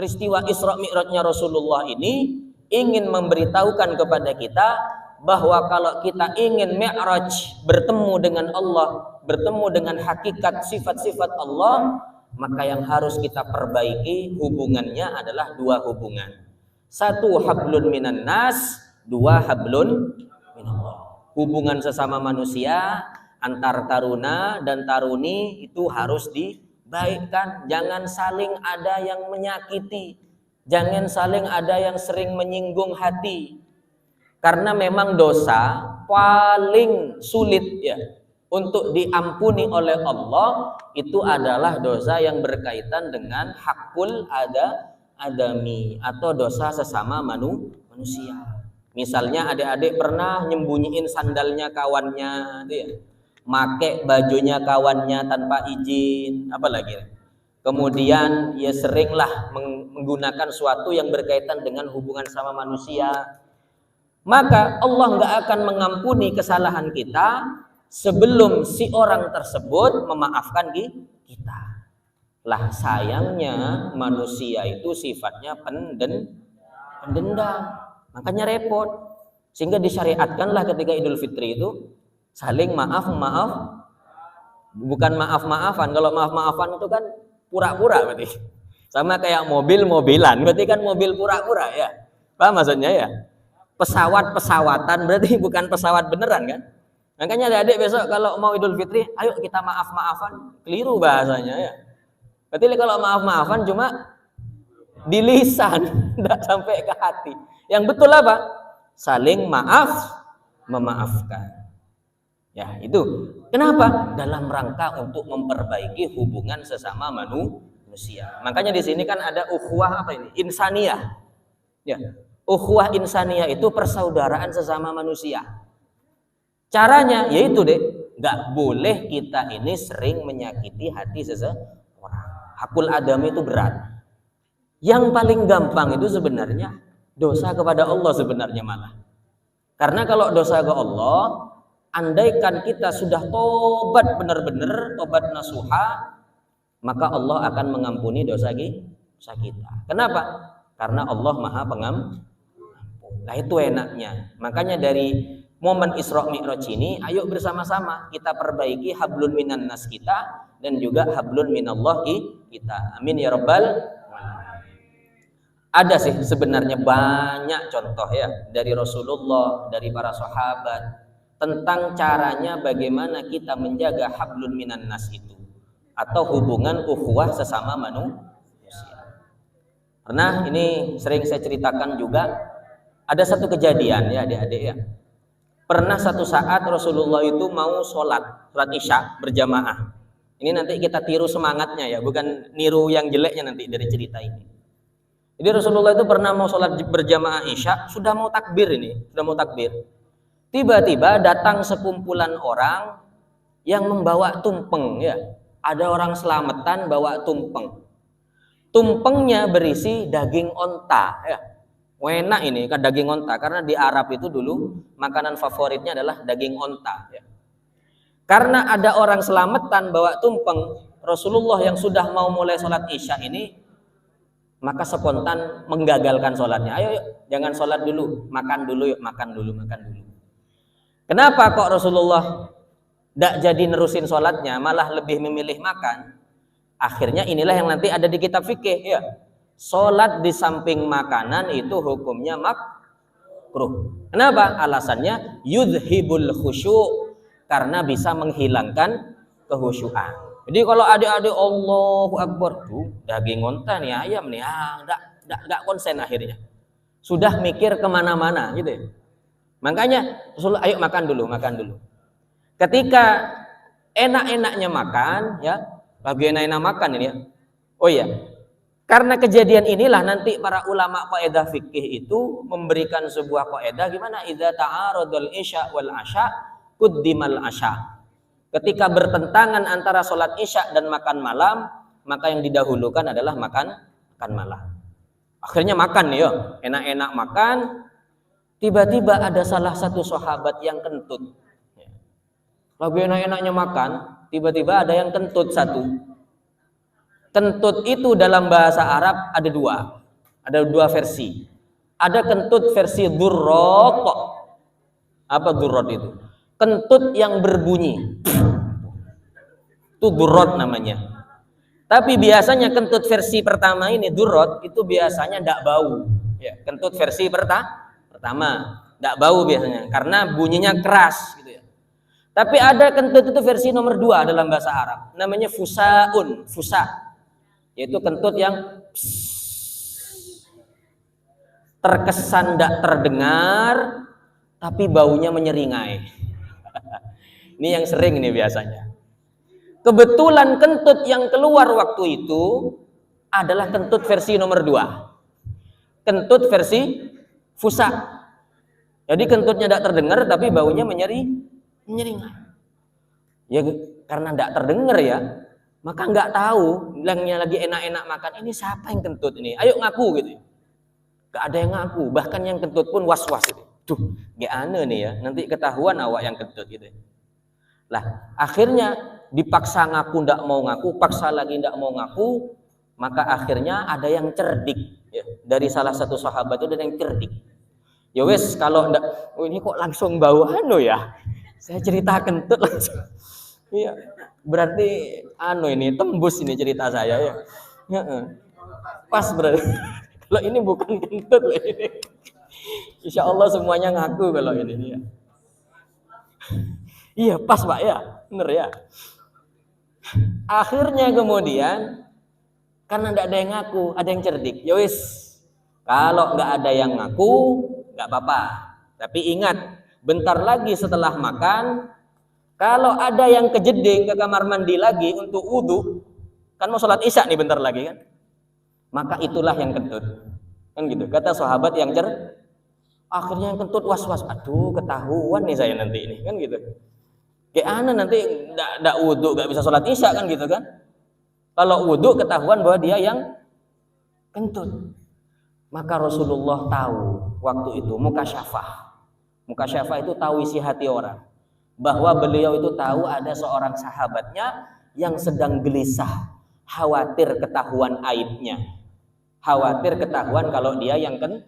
peristiwa Isra Mi'rajnya Rasulullah ini ingin memberitahukan kepada kita bahwa kalau kita ingin Mi'raj, bertemu dengan Allah, bertemu dengan hakikat sifat-sifat Allah, maka yang harus kita perbaiki hubungannya adalah dua hubungan. Satu, hablun minan nas, dua, hablun minallah. Hubungan sesama manusia antar taruna dan taruni itu harus dibaikkan. Jangan saling ada yang menyakiti, jangan saling ada yang sering menyinggung hati. Karena memang dosa paling sulit ya untuk diampuni oleh Allah itu adalah dosa yang berkaitan dengan hakul adami atau dosa sesama manusia. Misalnya adik-adik pernah nyembunyiin sandalnya kawannya itu ya, make bajunya kawannya tanpa izin, apalagi. Kemudian ya seringlah menggunakan suatu yang berkaitan dengan hubungan sama manusia. Maka Allah nggak akan mengampuni kesalahan kita sebelum si orang tersebut memaafkan kita. Lah sayangnya manusia itu sifatnya pendendam, makanya repot. Sehingga disyariatkanlah ketika Idul Fitri itu saling maaf, bukan maaf-maafan. Kalau maaf-maafan itu kan pura-pura berarti. Sama kayak mobil-mobilan, berarti kan mobil pura-pura ya. Paham maksudnya ya? Pesawat-pesawatan berarti bukan pesawat beneran kan? Makanya adik-adik besok kalau mau Idul Fitri, ayo kita maaf-maafan. Keliru bahasanya ya. Berarti kalau maaf-maafan cuma di lisan, tidak sampai ke hati. Yang betul apa? Saling maaf, memaafkan. Ya, itu. Kenapa? Dalam rangka untuk memperbaiki hubungan sesama manusia. Makanya di sini kan ada ukhuwah apa ini? Insaniyah. Ya. Ukhuwah insaniyah itu persaudaraan sesama manusia. Caranya yaitu nggak boleh kita ini sering menyakiti hati seseorang. Hakul adami itu berat. Yang paling gampang itu sebenarnya dosa kepada Allah sebenarnya malah. Karena kalau dosa ke Allah, andaikan kita sudah tobat benar-benar, tobat nasuha, maka Allah akan mengampuni dosa kita. Kenapa? Karena Allah Maha Pengampun. Nah itu enaknya. Makanya dari momen Isra Mi'raj ini, ayo bersama-sama kita perbaiki hablun minan nas kita dan juga hablun minallah kita. Amin ya rabbal alamin. Ada sih sebenarnya banyak contoh ya dari Rasulullah, dari para sahabat tentang caranya bagaimana kita menjaga hablun minan nas itu atau hubungan ukhuwah sesama manusia. Karena ini sering saya ceritakan juga. Ada satu kejadian ya adik-adik ya. Pernah satu saat Rasulullah itu mau sholat Isya berjamaah. Ini nanti kita tiru semangatnya ya, bukan niru yang jeleknya nanti dari cerita ini. Jadi Rasulullah itu pernah mau sholat berjamaah Isya, sudah mau takbir. Tiba-tiba datang sekumpulan orang yang membawa tumpeng ya. Ada orang selamatan bawa tumpeng. Tumpengnya berisi daging onta ya. Enak ini kan daging onta, karena di Arab itu dulu makanan favoritnya adalah daging onta ya. Karena ada orang selamatan bawa tumpeng, Rasulullah yang sudah mau mulai sholat Isya ini maka spontan menggagalkan sholatnya. Ayo yuk, jangan sholat dulu, makan dulu yuk, makan dulu. Kenapa kok Rasulullah tidak jadi nerusin sholatnya, malah lebih memilih makan? Akhirnya inilah yang nanti ada di kitab fikih ya. Sholat di samping makanan itu hukumnya makruh. Kenapa? Alasannya yudhibul khusyuk, karena bisa menghilangkan kehusyuan. Jadi kalau adik-adik Allahu Akbar tuh daging onta nih, ayam nih, enggak konsen akhirnya. Sudah mikir kemana-mana gitu ya. Makanya Rasulullah, ayo makan dulu. Ketika enak-enaknya makan ya, lagi enak-enak makan ini ya. Oh iya. Karena kejadian inilah nanti para ulama kaidah fikih itu memberikan sebuah kaidah gimana idza ta'aradul isya wal asya quddimal asya. Ketika bertentangan antara sholat isya dan makan malam, maka yang didahulukan adalah makan malam. Akhirnya makan nih yo, enak-enak makan. Tiba-tiba ada salah satu sahabat yang kentut. Lagi enak-enaknya makan, tiba-tiba ada yang kentut satu. Kentut itu dalam bahasa Arab ada dua versi. Ada kentut versi durrot. Apa durrot itu? Kentut yang berbunyi. Itu durrot namanya. Tapi biasanya kentut versi pertama ini durrot itu biasanya tidak bau. Ya, kentut versi pertama tidak bau biasanya karena bunyinya keras gitu ya. Tapi ada kentut itu versi nomor 2 dalam bahasa Arab, namanya fusaun, yaitu kentut yang terkesan tidak terdengar tapi baunya menyeringai. Ini yang sering nih biasanya. Kebetulan kentut yang keluar waktu itu adalah kentut versi nomor 2, kentut versi fusa. Jadi kentutnya tidak terdengar tapi baunya menyeringai. Ya karena tidak terdengar ya, maka nggak tahu bilangnya lagi enak-enak makan, ini siapa yang kentut ini, ayo ngaku gitu. Gak ada yang ngaku, bahkan yang kentut pun was-was gitu. Duh, gimana nih ya, nanti ketahuan awak yang kentut gitu. Lah, akhirnya dipaksa ngaku, ndak mau ngaku, paksa lagi ndak mau ngaku, maka akhirnya ada yang cerdik ya. Dari salah satu sahabat itu ada yang cerdik. Ya wes, kalau ndak, oh ini kok langsung bau ya. Saya cerita kentut langsung. Iya, berarti ini tembus ini cerita saya ya. Pas berarti. Kalau ini bukan kentut loh ini. Insya Allah semuanya ngaku kalau ini ya. Iya pas Pak ya, bener ya. Akhirnya kemudian karena tidak ada yang ngaku, ada yang cerdik. Ya wis, kalau nggak ada yang ngaku nggak apa-apa. Tapi ingat, bentar lagi setelah makan, kalau ada yang kejeding ke kamar mandi lagi untuk wudhu, kan mau sholat isya nih bentar lagi kan, maka itulah yang kentut. Kan gitu, kata sahabat yang akhirnya yang kentut was-was, aduh ketahuan nih saya nanti ini, kan gitu. Kayak nanti ndak wudhu, nggak bisa sholat isya kan gitu kan. Kalau wudhu ketahuan bahwa dia yang kentut. Maka Rasulullah tahu waktu itu mukasyafah. Mukasyafah itu tahu isi hati orang. Bahwa beliau itu tahu ada seorang sahabatnya yang sedang gelisah, khawatir ketahuan aibnya. Khawatir ketahuan kalau dia yang kentut.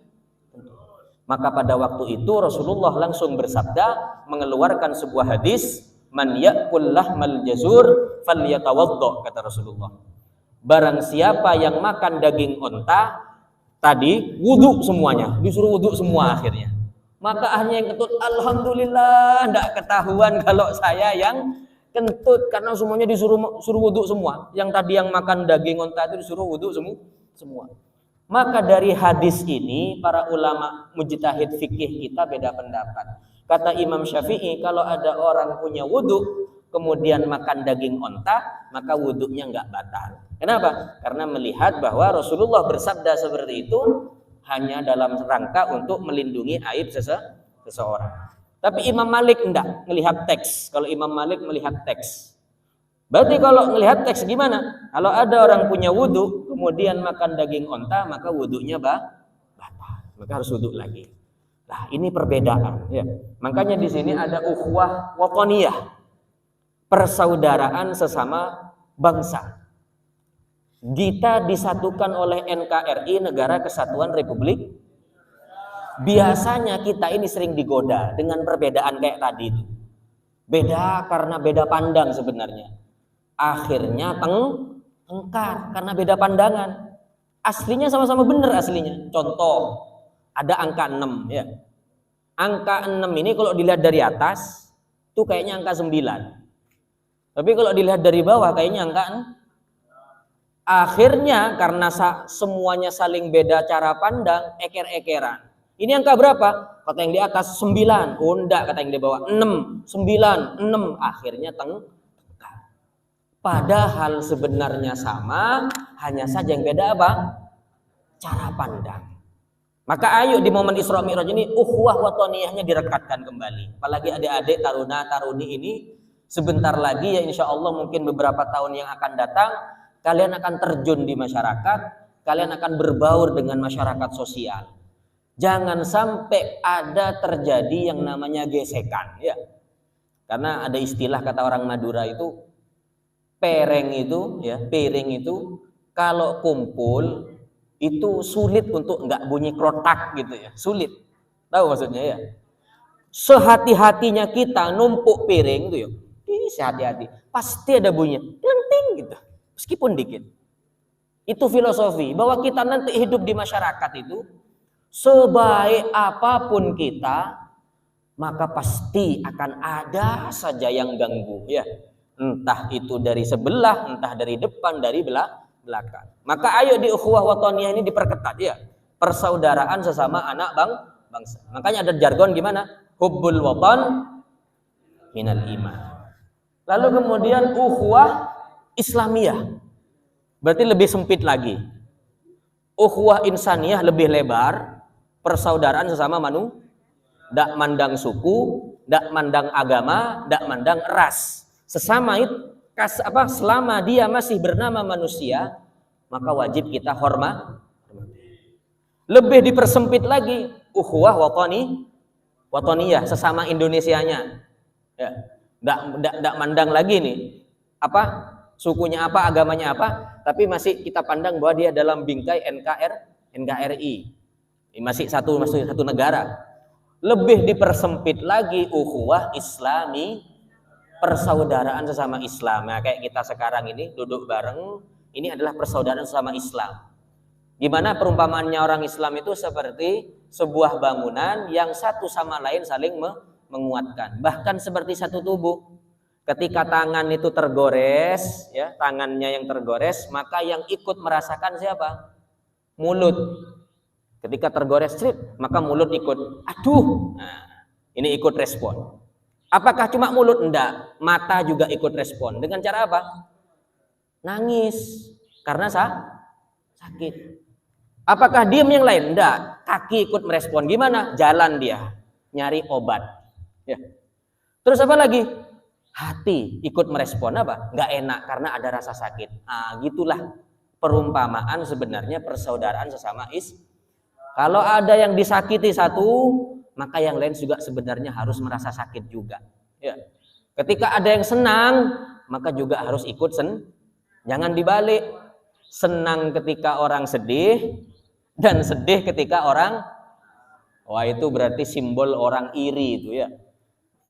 Maka pada waktu itu Rasulullah langsung bersabda, mengeluarkan sebuah hadis, man ya'kul lahmal jazur falyatawaddo, kata Rasulullah. Barang siapa yang makan daging onta tadi, wudu semuanya, disuruh wudu semua akhirnya. Maka hanya yang kentut, alhamdulillah tidak ketahuan kalau saya yang kentut, karena semuanya suruh wudu semua. Yang tadi yang makan daging onta itu disuruh wudu semua. Maka dari hadis ini para ulama mujtahid fikih kita beda pendapat. Kata Imam Syafi'i, kalau ada orang punya wudu kemudian makan daging onta, maka wudunya nggak batal. Kenapa? Karena melihat bahwa Rasulullah bersabda seperti itu hanya dalam rangka untuk melindungi aib seseorang. Tapi Imam Malik enggak melihat teks. Kalau Imam Malik melihat teks, berarti kalau melihat teks gimana? Kalau ada orang punya wudu kemudian makan daging onta, maka wudunya batal. Maka harus wudu lagi. Nah, ini perbedaan ya. Makanya di sini ada ukhuwah wataniyah, persaudaraan sesama bangsa. Kita disatukan oleh NKRI, Negara Kesatuan Republik. Biasanya kita ini sering digoda dengan perbedaan kayak tadi itu. Beda karena beda pandang sebenarnya. Akhirnya tengkar karena beda pandangan. Aslinya sama-sama benar aslinya. Contoh, ada angka 6 ya. Angka 6 ini kalau dilihat dari atas tuh kayaknya angka 9. Tapi kalau dilihat dari bawah kayaknya angka 6. Akhirnya karena semuanya saling beda cara pandang, eker-ekeran. Ini angka berapa? Kata yang di atas 9. Oh enggak, kata yang di bawah 6, 9, 6. Akhirnya tengkar. Padahal sebenarnya sama, hanya saja yang beda apa? Cara pandang. Maka ayo di momen Isra Mi'raj ini ukhuwah wataniyahnya direkatkan kembali. Apalagi adik-adik taruna-taruni ini sebentar lagi ya insya Allah mungkin beberapa tahun yang akan datang kalian akan terjun di masyarakat, kalian akan berbaur dengan masyarakat sosial. Jangan sampai ada terjadi yang namanya gesekan ya. Karena ada istilah kata orang Madura itu piring itu kalau kumpul itu sulit untuk nggak bunyi klotak gitu ya, sulit. Tahu maksudnya ya? Sehati-hatinya kita numpuk piring tuh ya, ini sehati-hati, pasti ada bunyinya, lenting gitu, meskipun dikit. Itu filosofi bahwa kita nanti hidup di masyarakat itu sebaik apapun kita, maka pasti akan ada saja yang ganggu ya. Entah itu dari sebelah, entah dari depan, dari belakang. Maka ayo di ukhuwah watoniyah ini diperketat ya. Persaudaraan sesama anak bangsa. Makanya ada jargon gimana? Hubbul watan minal iman. Lalu kemudian ukhuwah Islamiyah. Berarti lebih sempit lagi. Ukhuwah insaniyah lebih lebar. Persaudaraan sesama manusia. Dak mandang suku, dak mandang agama, dak mandang ras. Sesama itu selama dia masih bernama manusia, maka wajib kita hormat. Lebih dipersempit lagi ukhuwah watoniyah sesama Indonesianya. Ya, dak mandang lagi nih sukunya apa, agamanya apa, tapi masih kita pandang bahwa dia dalam bingkai NKRI. Masih satu negara. Lebih dipersempit lagi ukhuwah Islami, persaudaraan sesama Islam. Nah, kayak kita sekarang ini duduk bareng, ini adalah persaudaraan sesama Islam. Gimana perumpamaannya orang Islam itu seperti sebuah bangunan yang satu sama lain saling menguatkan. Bahkan seperti satu tubuh. Ketika tangan itu tergores, ya, tangannya yang tergores, maka yang ikut merasakan siapa? Mulut. Ketika tergores maka mulut ikut, aduh, nah, ini ikut respon. Apakah cuma mulut? Enggak, mata juga ikut respon. Dengan cara apa? Nangis, karena sakit. Apakah diam yang lain? Enggak, kaki ikut merespon. Gimana? Jalan dia, nyari obat. Ya. Terus apa lagi? Hati ikut merespon apa? Enggak enak karena ada rasa sakit. Nah, gitulah perumpamaan sebenarnya persaudaraan sesama Kalau ada yang disakiti satu, maka yang lain juga sebenarnya harus merasa sakit juga. Ya. Ketika ada yang senang, maka juga harus ikut Jangan dibalik. Senang ketika orang sedih dan sedih ketika orang, wah itu berarti simbol orang iri itu ya.